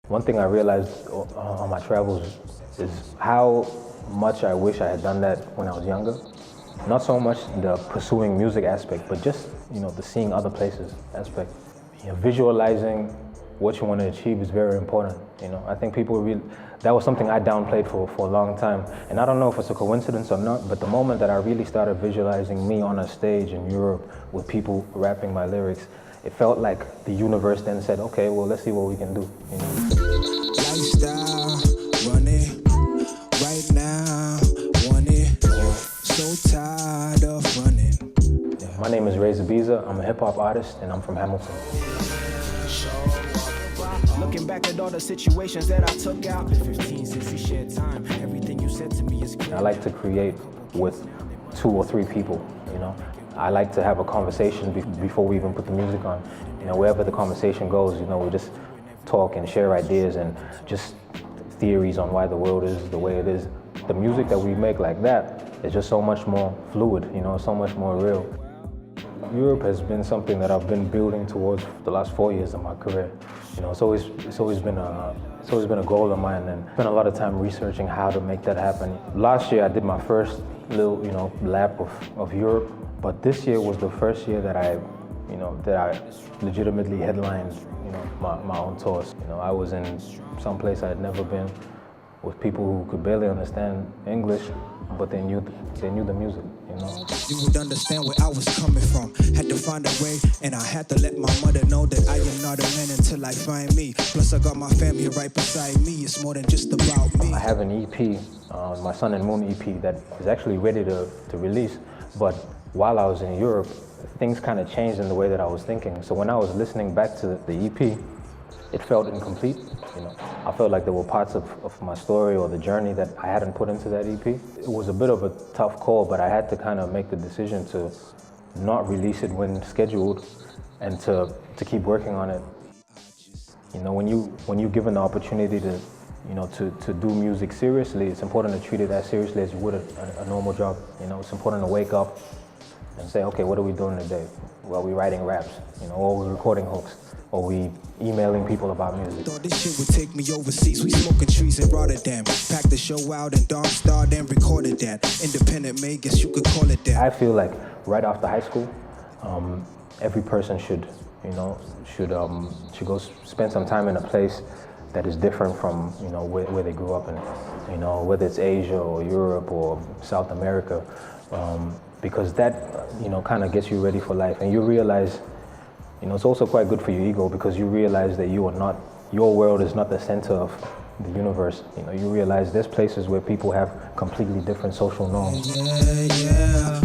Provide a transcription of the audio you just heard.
One thing I realized on my travels is how much I wish I had done that when I was younger. Not so much the pursuing music aspect, but just, the seeing other places aspect. Visualizing what you want to achieve is very important. I think that was something I downplayed for a long time. And I don't know if it's a coincidence or not, but the moment that I really started visualizing me on a stage in Europe with people rapping my lyrics, it felt like the universe then said, okay, well, let's see what we can do. Lifestyle, run it, right now, want it, so tired of running. My name is Raiza Biza, I'm a hip hop artist and I'm from Hamilton. Looking back at all the situations that I took out, 15 since we shared time, everything you said to me is good. I like to create with 2 or 3 people, I like to have a conversation before we even put the music on. Wherever the conversation goes, we just talk and share ideas and just theories on why the world is the way it is. The music that we make like that is just so much more fluid, so much more real. Europe has been something that I've been building towards for the last 4 years of my career. It's always been a goal of mine, and spent a lot of time researching how to make that happen. Last year I did my first little, lap of Europe, but this year was the first year that I legitimately headlined, my own tours. I was in some place I had never been with people who could barely understand English, but they knew the music, You would understand where I was coming from. Had to find a way, and I had to let my mother know that I am not a man until I find me. Plus I got my family right beside me. It's more than just about me. I have an EP, my Sun and Moon EP, that is actually ready to release, but while I was in Europe, things kind of changed in the way that I was thinking. So when I was listening back to the EP, it felt incomplete. I felt like there were parts of my story or the journey that I hadn't put into that EP. It was a bit of a tough call, but I had to kind of make the decision to not release it when scheduled and to keep working on it. When you're given the opportunity to do music seriously, it's important to treat it as seriously as you would a normal job. It's important to wake up and say, okay, what are we doing today? Well, we're writing raps, or we're recording hooks, or we emailing people about music. Thought this shit would take me overseas. We smoking trees in Rotterdam. Packed the show out in Darmstadt and recorded that. Independent made, guess you could call it that. I feel like right after high school, every person should go spend some time in a place that is different from where they grew up in. Whether it's Asia or Europe or South America, because that kind of gets you ready for life, and you realize. It's also quite good for your ego because you realize that your world is not the center of the universe. You realize there's places where people have completely different social norms. Yeah.